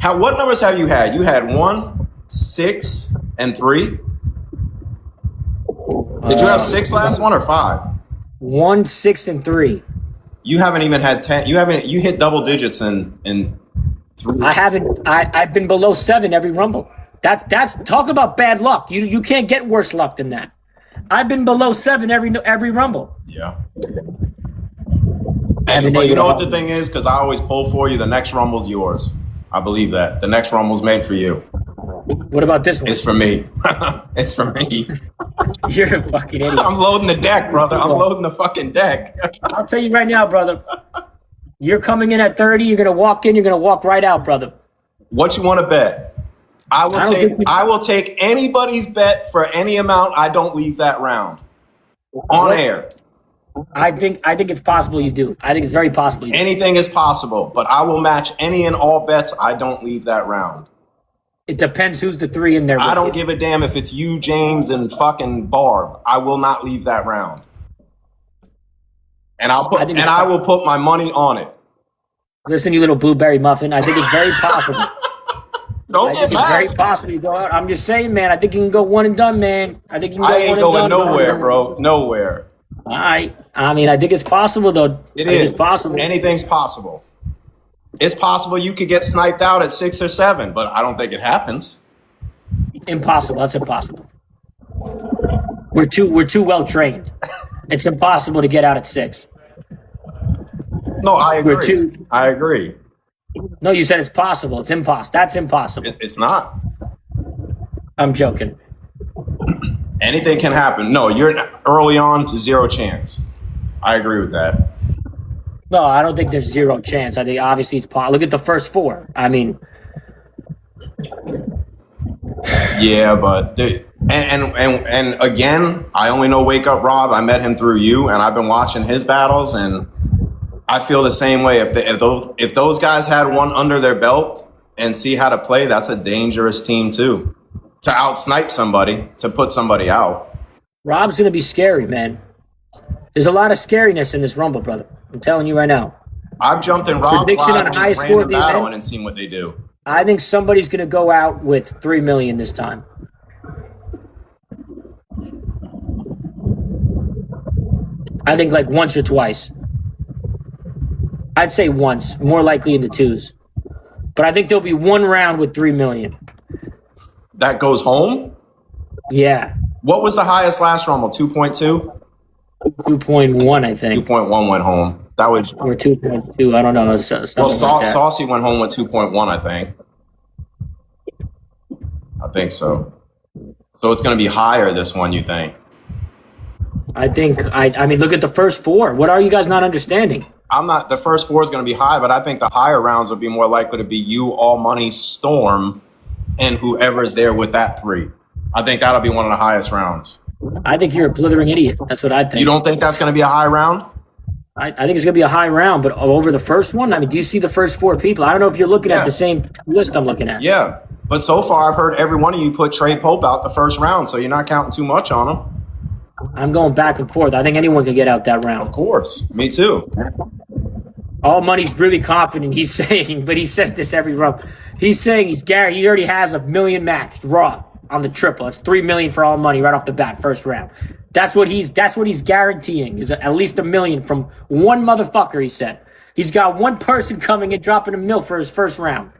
What numbers have you had? You had 1, 6, and 3. Did you have 6 last one or 5? 1, 6, and 3. You haven't even had 10. You hit double digits in 3. I haven't. I've been below 7 every Rumble. That's talk about bad luck. You can't get worse luck than that. I've been below 7 every Rumble. Yeah. But you know what the thing is? Because I always pull for you. The next Rumble's yours. I believe that. The next Rumble's made for you. What about this one? It's for me. It's for me. You're a fucking idiot. I'm loading the deck, brother. I'm loading the fucking deck. I'll tell you right now, brother. You're coming in at 30. You're going to walk in. You're going to walk right out, brother. What you want to bet? I will take anybody's bet for any amount. I don't leave that round on air. I think it's possible you do. I think it's very possible you do. Anything is possible, but I will match any and all bets. I don't leave that round. It depends who's the 3 in there. I don't give a damn if it's you, James, and fucking Barb. I will not leave that round. And I will put my money on it. Listen, you little blueberry muffin. I think it's very possible. Don't get mad. It's very possible you go out. I'm just saying, man. I think you can go one and done, man. I think you can go I ain't going nowhere, bro. Nowhere. All right. I mean, I think it's possible, though. It's possible. Anything's possible. It's possible you could get sniped out at 6 or 7, but I don't think it happens. Impossible. That's impossible. We're too well trained. It's impossible to get out at 6. No, I agree. I agree. No, you said it's possible. It's impossible. That's impossible. It's not. I'm joking. Anything can happen. No, you're early on, 0 chance. I agree with that. No, I don't think there's 0 chance. I think obviously it's possible. Look at the first 4. I mean, yeah, but and again, I only know Wake Up Rob. I met him through you, and I've been watching his battles, and I feel the same way. If those guys had one under their belt and see how to play, that's a dangerous team too. To out-snipe somebody, to put somebody out. Rob's going to be scary, man. There's a lot of scariness in this Rumble, brother. I'm telling you right now. I've jumped in Rob Prediction on highest score battle and seen what they do. I think somebody's going to go out with 3 million this time. I think like once or twice. I'd say once, more likely in the 2s. But I think there'll be one round with 3 million. That goes home? Yeah. What was the highest last Rumble? 2.2? 2.1, I think. 2.1 went home. That was or 2.2. I don't know. Well, Saucy went home with 2.1, I think. I think so. So it's going to be higher this one, you think? I think. I mean, look at the first 4. What are you guys not understanding? The first 4 is going to be high, but I think the higher rounds will be more likely to be you, All Money, Storm, and whoever's there with that 3. I think that'll be one of the highest rounds. I think you're a blithering idiot. That's what I think. You don't think that's going to be a high round? I think it's going to be a high round, but over the first one, I mean, do you see the first 4 people? I don't know if you're looking at the same list I'm looking at. Yeah, but so far I've heard every one of you put Trey Pope out the first round, so you're not counting too much on him. I'm going back and forth. I think anyone can get out that round. Of course. Me too. All Money's really confident, he's saying, but he says this every round. He's saying Gary, he already has $1 million matched raw on the triple. It's 3 million for All Money right off the bat, first round. That's what he's guaranteeing is at least $1 million from one motherfucker, he said. He's got one person coming and dropping $1 million for his first round.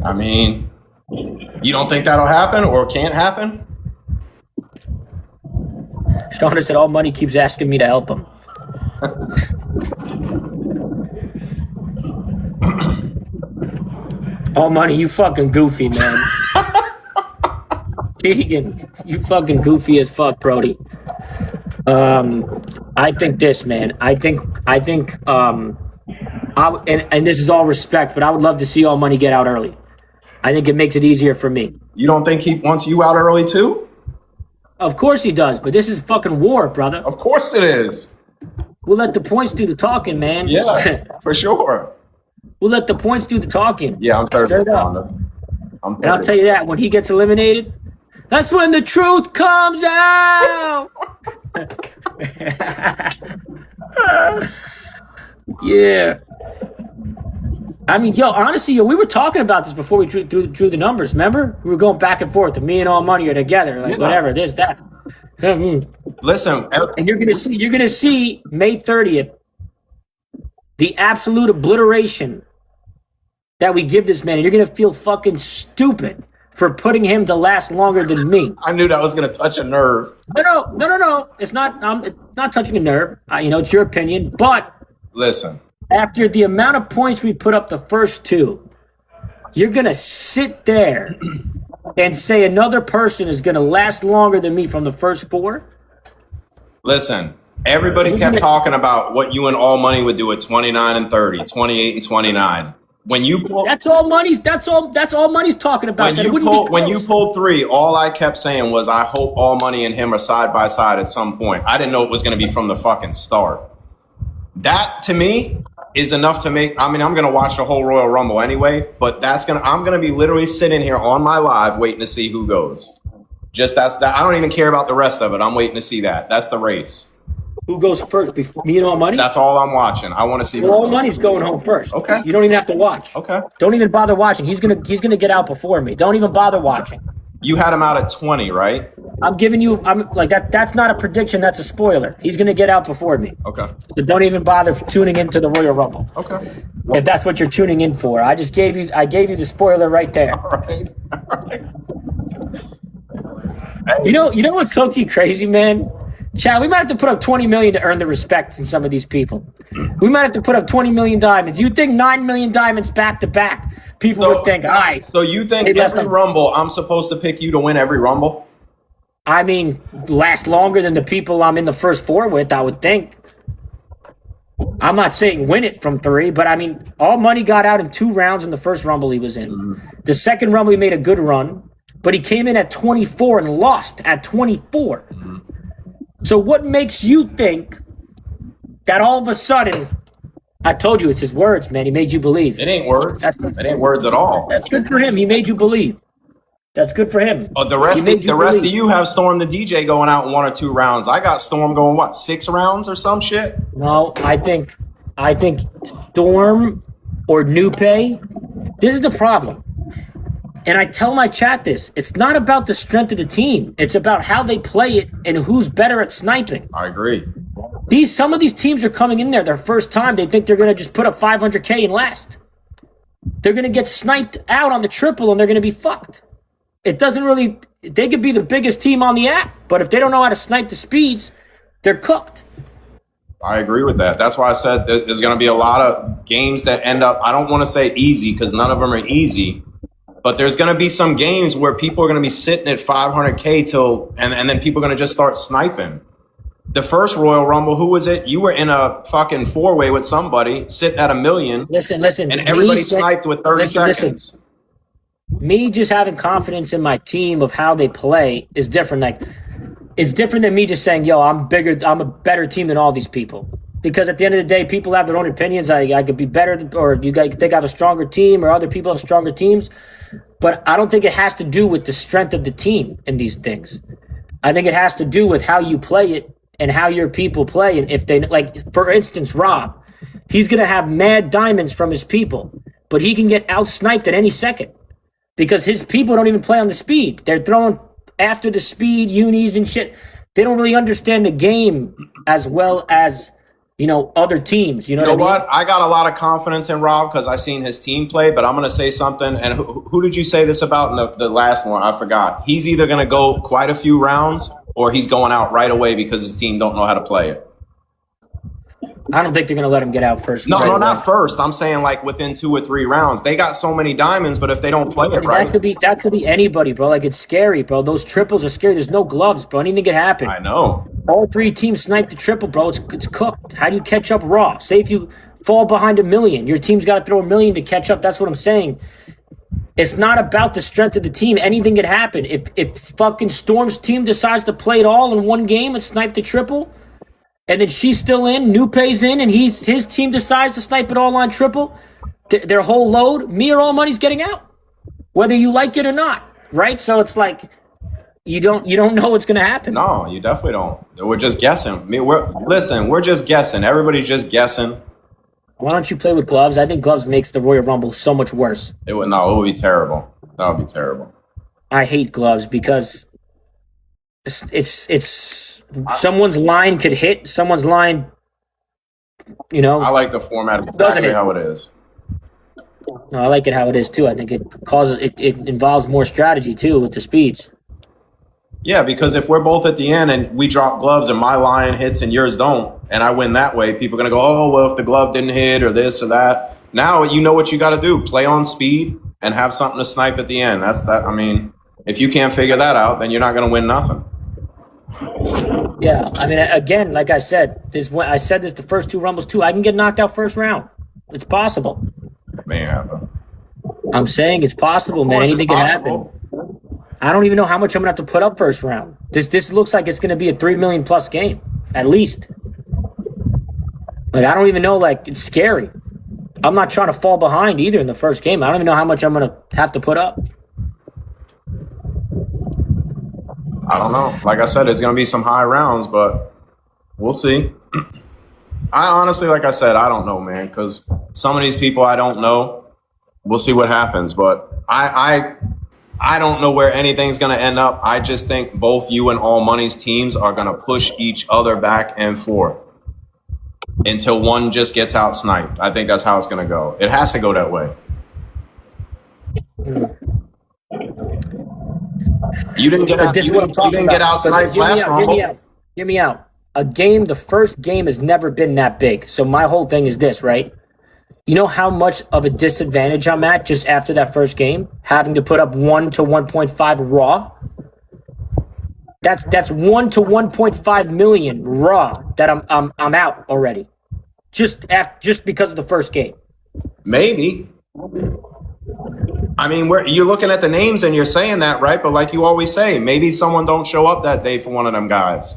I mean, you don't think that'll happen or can't happen? Shauna said All Money keeps asking me to help him. All Money, you fucking goofy, man. Keegan, you fucking goofy as fuck, Brody. I think this, man. I think, and this is all respect, but I would love to see All Money get out early. I think it makes it easier for me. You don't think he wants you out early too? Of course he does, but this is fucking war, brother. Of course it is. We'll let the points do the talking, man. Yeah, for sure. We'll let the points do the talking. Yeah, I'm third. And I'll tell you that, when he gets eliminated, that's when the truth comes out. Yeah. I mean, yo, honestly, yo, we were talking about this before we drew the numbers. Remember, we were going back and forth. Me and All Money are together, like whatever, this, that. Listen, And you're gonna see May 30th, the absolute obliteration that we give this man. And you're gonna feel fucking stupid for putting him to last longer than me. I knew that was going to touch a nerve. No. It's not. It's not touching a nerve. It's your opinion. But Listen, after the amount of points we put up the first two, you're gonna sit there and say another person is gonna last longer than me from the first four. listen. Everybody kept talking about what you and All Money would do at 29 and 30, 28 and 29. When you pull, That's all money's talking about. when you pulled three, all I kept saying was, I hope All Money and him are side by side at some point. I didn't know it was going to be from the fucking start. That to me is enough to make. I mean, I'm going to watch the whole Royal Rumble anyway, but I'm going to be literally sitting here on my live waiting to see who goes. Just that's that. I don't even care about the rest of it. I'm waiting to see that. That's the race. Who goes first? Before me and All Money? That's all I'm watching. I want to see. Well, All Money's going home first. Okay. You don't even have to watch. Okay. Don't even bother watching. He's gonna get out before me. Don't even bother watching. You had him out at 20, right? I'm giving you. I'm like that. That's not a prediction. That's a spoiler. He's gonna get out before me. Okay. So don't even bother tuning into the Royal Rumble. Okay. If that's what you're tuning in for, I gave you the spoiler right there. All right. All right. You know what's so crazy, man? Chad, we might have to put up 20 million to earn the respect from some of these people. We might have to put up 20 million diamonds. You think 9 million diamonds back to back? People would think, all right. So you think maybe every Rumble, I'm supposed to pick you to win every Rumble? I mean, last longer than the people I'm in the first four with, I would think. I'm not saying win it from 3, but I mean, All Money got out in 2 rounds in the first Rumble he was in. Mm-hmm. The second Rumble, he made a good run, but he came in at 24 and lost at 24. Mm-hmm. So what makes you think that all of a sudden, I told you it's his words, man. He made you believe. It ain't words. It ain't words at all. That's good for him. He made you believe. That's good for him. Oh, the rest of you have Storm the DJ going out in 1 or 2 rounds. I got Storm going, what, 6 rounds or some shit? No, I think Storm or Nupe, this is the problem. And I tell my chat this, it's not about the strength of the team. It's about how they play it and who's better at sniping. I agree. Some of these teams are coming in there their first time. They think they're going to just put up 500K and last. They're going to get sniped out on the triple and they're going to be fucked. It doesn't really, they could be the biggest team on the app, but if they don't know how to snipe the speeds, they're cooked. I agree with that. That's why I said there's going to be a lot of games that end up, I don't want to say easy because none of them are easy. But there's going to be some games where people are going to be sitting at 500K and then people are going to just start sniping. The first Royal Rumble, who was it? You were in a fucking 4-way with somebody sitting at 1 million. Listen. And everybody sniped with 30 seconds. Listen. Me just having confidence in my team of how they play is different. Like, it's different than me just saying, yo, I'm a better team than all these people. Because at the end of the day, people have their own opinions. I could be better, or you guys think I have a stronger team, or other people have stronger teams. But I don't think it has to do with the strength of the team in these things. I think it has to do with how you play it and how your people play. And if they, like, for instance, Rob, he's going to have mad diamonds from his people, but he can get out-sniped at any second because his people don't even play on the speed. They're throwing after the speed, unis and shit. They don't really understand the game as well as, other teams. You know what I mean? I got a lot of confidence in Rob because I seen his team play, but I'm going to say something. And who did you say this about in the last one? I forgot. He's either going to go quite a few rounds or he's going out right away because his team don't know how to play it. I don't think they're going to let him get out first. No, not first. I'm saying like within 2 or 3 rounds. They got so many diamonds, but if they don't play it right. That could be anybody, bro. Like, it's scary, bro. Those triples are scary. There's no gloves, bro. Anything could happen. I know. All 3 teams snipe the triple, bro. It's cooked. How do you catch up raw? Say if you fall behind 1 million, your team's got to throw 1 million to catch up. That's what I'm saying. It's not about the strength of the team. Anything could happen. If fucking Storm's team decides to play it all in one game and snipe the triple, and then she's still in, Nupe's in, and his team decides to snipe it all on triple, their whole load, me or All Money's getting out, whether you like it or not, right? So it's like you don't know what's going to happen. No, you definitely don't. We're just guessing. I mean, we're just guessing. Everybody's just guessing. Why don't you play with gloves? I think gloves makes the Royal Rumble so much worse. It would be terrible. That would be terrible. I hate gloves because it's someone's line could hit, someone's line, I like the format exactly how it is. No, I like it how it is too. I think it involves more strategy too with the speeds. Yeah, because if we're both at the end and we drop gloves and my line hits and yours don't, and I win that way, people are going to go, oh, well, if the glove didn't hit or this or that. Now you know what you got to do. Play on speed and have something to snipe at the end. That's that. I mean, if you can't figure that out, then you're not going to win nothing. Yeah, I mean, again, like I said, I said this the first two Rumbles too. I can get knocked out first round. It's possible. May happen. I'm saying it's possible, man. Anything can happen. I don't even know how much I'm gonna have to put up first round. This looks like it's gonna be a 3 million plus game, at least. Like I don't even know. Like it's scary. I'm not trying to fall behind either in the first game. I don't even know how much I'm gonna have to put up. I don't know. Like I said, there's gonna be some high rounds, but we'll see. I honestly, like I said, I don't know, man, because some of these people I don't know. We'll see what happens, but I don't know where anything's going to end up. I just think both you and All Money's teams are going to push each other back and forth until one just gets out sniped. I think that's how it's going to go. It has to go that way. You didn't get out sniped last Rumble. Hear me out. The first game has never been that big. So my whole thing is this, right? You know how much of a disadvantage I'm at just after that first game, having to put up 1 to 1.5 raw. That's 1 to 1.5 million raw that I'm out already, just because of the first game. Maybe. I mean, you're looking at the names and you're saying that, right? But like you always say, maybe someone don't show up that day for one of them guys.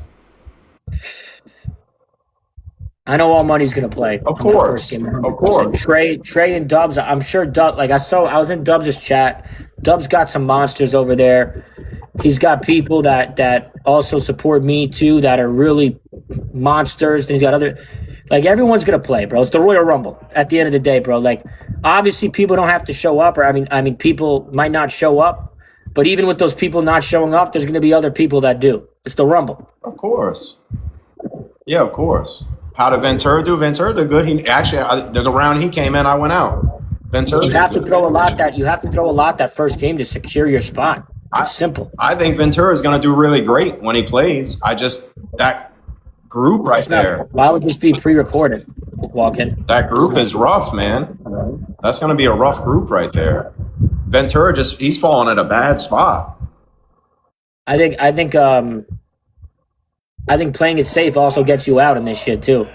I know All Money's gonna play. Of course. Of course. Trey and Dubs. I'm sure Dub. Like I was in Dubs' chat. Dubs got some monsters over there. He's got people that also support me too that are really monsters. Then he's got other. Like everyone's gonna play, bro. It's the Royal Rumble at the end of the day, bro. Like obviously people don't have to show up, or I mean people might not show up, but even with those people not showing up, there's gonna be other people that do. It's the Rumble. Of course. Yeah, of course. How did Ventura do? Ventura did good. He actually the round he came in, I went out. Ventura. You have to throw a lot that first game to secure your spot. It's simple. I think Ventura is going to do really great when he plays. That group right there. Why would this be pre-recorded? Walk in. That group is rough, man. That's going to be a rough group right there. Ventura he's falling at a bad spot. I think playing it safe also gets you out in this shit too.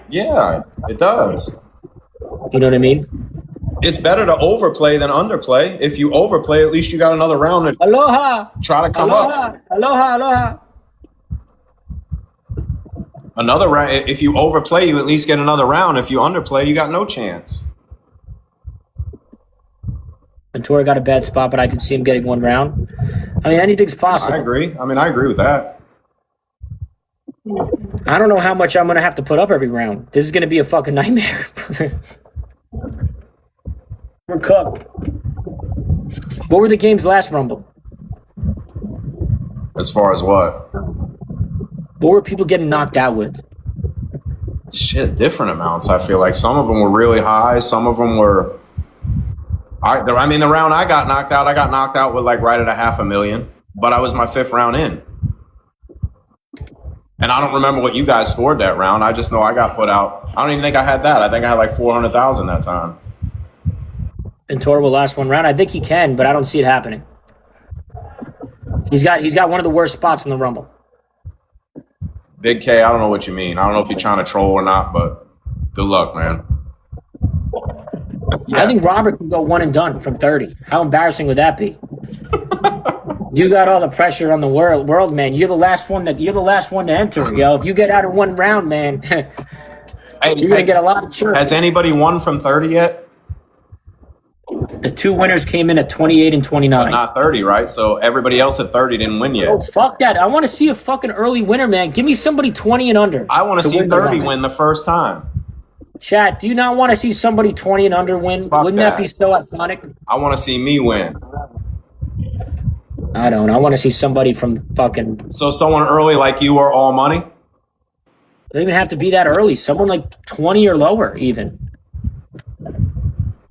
Yeah, it does. You know what I mean? It's better to overplay than underplay. If you overplay, at least you got another round to try to come up. Aloha. Another round. If you overplay, you at least get another round. If you underplay, you got no chance. Ventura got a bad spot, but I can see him getting one round. I mean, anything's possible. I agree. I agree with that. I don't know how much I'm going to have to put up every round. This is going to be a fucking nightmare. We're cooked. What were the games last Rumble? As far as what? What were people getting knocked out with? Shit, different amounts. I feel like some of them were really high. Some of them were. I mean, the round I got knocked out with like right at 500,000. But I was my 5th round in. And I don't remember what you guys scored that round. I just know I got put out. I don't even think I had that. I think I had like 400,000 that time. Ventura will last one round. I think he can, but I don't see it happening. He's got one of the worst spots in the Rumble. Big K, I don't know what you mean. I don't know if you're trying to troll or not, but good luck, man. Yeah. I think Robert can go one and done from 30. How embarrassing would that be? You got all the pressure on the world, man. You're the last one to enter, yo. If you get out of one round, man, you're gonna get a lot of chirp. Has anybody won from 30 yet? The 2 winners came in at 28 and 29. But not 30, right? So everybody else at 30 didn't win yet. Oh, fuck that. I want to see a fucking early winner, man. Give me somebody 20 and under. I want to see 30 win the first time. Chat, do you not want to see somebody 20 and under win? Fuck Wouldn't that be that. so iconic? I want to see me win. I don't. I want to see somebody from fucking. So someone early like you are all money? It doesn't even have to be that early. Someone like 20 or lower, even.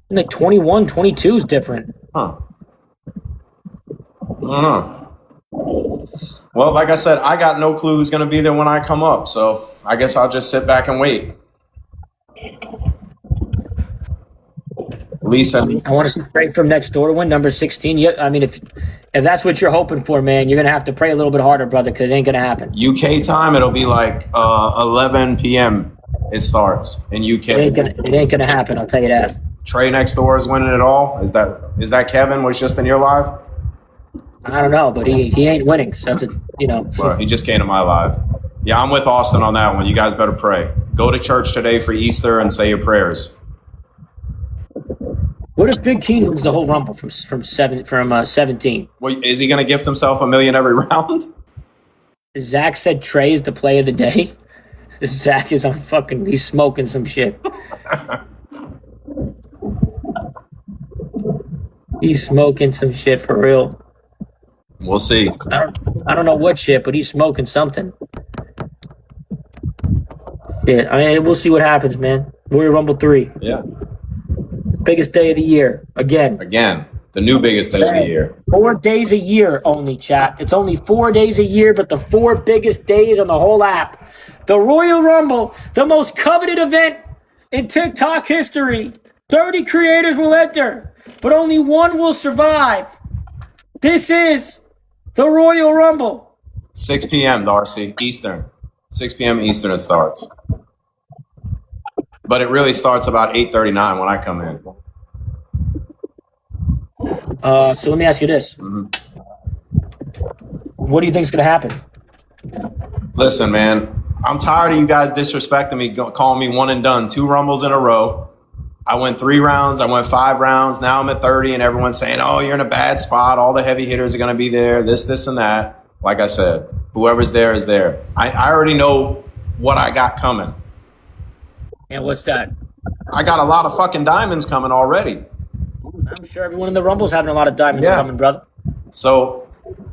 Like 21, 22 is different. Huh. I don't know. Well, like I said, I got no clue who's going to be there when I come up. So I guess I'll just sit back and wait. Lisa, I want to see pray from next door to win number 16. Yeah, I mean, if that's what you're hoping for, man, you're gonna have to pray a little bit harder, brother, because it ain't gonna happen. UK time, it'll be like 11 p.m. It starts in UK. It ain't gonna happen. I'll tell you that. Trey next door is winning it all. Is that Kevin was just in your live? I don't know, but he ain't winning. So that's Well, he just came to my live. Yeah, I'm with Austin on that one. You guys better pray. Go to church today for Easter and say your prayers. What if Big King wins the whole Rumble from 17? Well, is he going to gift himself $1 million every round? Zach said Trey is the play of the day. Zach is he's smoking some shit. He's smoking some shit for real. We'll see. I don't know what shit, but he's smoking something. Shit. I mean, we'll see what happens, man. Royal Rumble 3. Yeah. Biggest day of the year. Again, the new biggest day of the year. 4 days a year only, chat. It's only 4 days a year, but the 4 biggest days on the whole app. The Royal Rumble, the most coveted event in TikTok history. 30 creators will enter, but only one will survive. This is the Royal Rumble. 6 p.m., Darcy, Eastern. 6 p.m. Eastern it starts. But it really starts about 8:39 when I come in. So let me ask you this. What do you think is going to happen? Listen, man, I'm tired of you guys disrespecting me, calling me one and done. 2 Rumbles in a row. I went 3 rounds. I went 5 rounds. Now I'm at 30, and everyone's saying, oh, you're in a bad spot. All the heavy hitters are going to be there, this, and that. Like I said, whoever's there is there. I already know what I got coming. And what's that? I got a lot of fucking diamonds coming already. I'm sure everyone in the Rumble's having a lot of diamonds coming, brother. So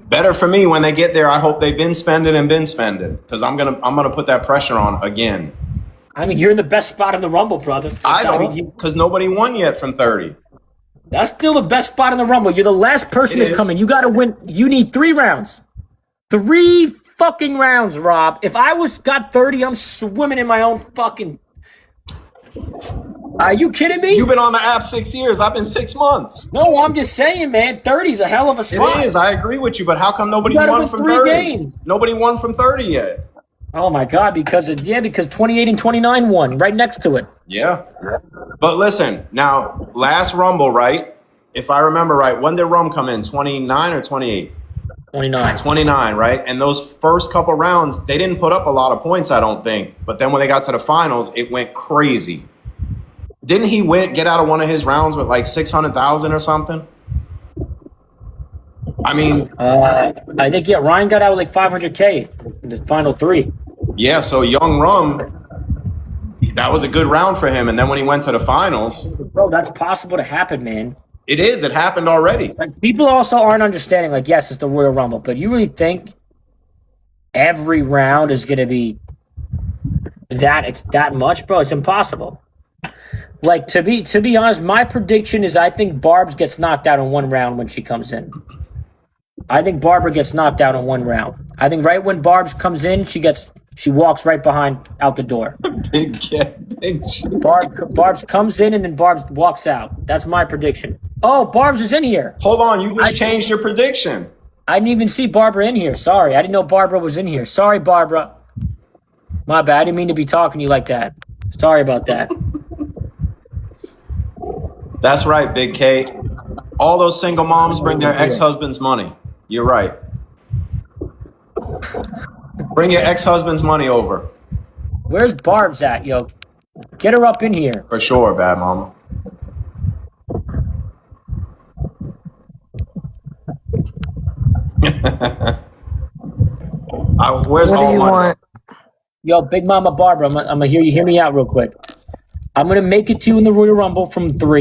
better for me when they get there. I hope they've been spending because I'm gonna put that pressure on again. I mean, you're in the best spot in the Rumble, brother. I don't, because nobody won yet from 30. That's still the best spot in the Rumble. You're the last person to come in. You got to win. You need 3 rounds. 3 fucking rounds, Rob. If I got 30, I'm swimming in my own fucking. Are you kidding me? You've been on the app 6 years. I've been 6 months. No, I'm just saying, man. 30 is a hell of a spot. It is. I agree with you, but how come nobody won from 30? Games. Nobody won from 30 yet. Oh my God! Because 28 and 29 won right next to it. Yeah. But listen, now last Rumble, right? If I remember right, when did Rum come in? 29 or 28? 29. 29, right? And those first couple rounds, they didn't put up a lot of points, I don't think. But then when they got to the finals, it went crazy. Didn't he get out of one of his rounds with like 600,000 or something? I mean, I think Ryan got out with like 500K in the final 3. Yeah, so young Rum, that was a good round for him. And then when he went to the finals, bro, that's possible to happen, man. It is. It happened already. Like, people also aren't understanding. Like, yes, it's the Royal Rumble, but you really think every round is going to be that much, bro? It's impossible. Like, to be honest, my prediction is I think Barbs gets knocked out in 1 round when she comes in. I think Barbara gets knocked out in 1 round. I think right when Barbs comes in, she walks right behind out the door. Big shit. Barbs comes in and then Barbs walks out. That's my prediction. Oh, Barbs is in here. Hold on, you just changed your prediction. I didn't even see Barbara in here. Sorry, I didn't know Barbara was in here. Sorry, Barbara. My bad. I didn't mean to be talking to you like that. Sorry about that. That's right, Big K. All those single moms bring their ex-husband's money. You're right. Bring your ex-husband's money over. Where's Barb's at, yo? Get her up in here. For sure, bad mama. Where's What do all you my want? Yo, Big Mama Barbara, I'm gonna hear me out real quick. I'm gonna make it to you in the Royal Rumble from 3.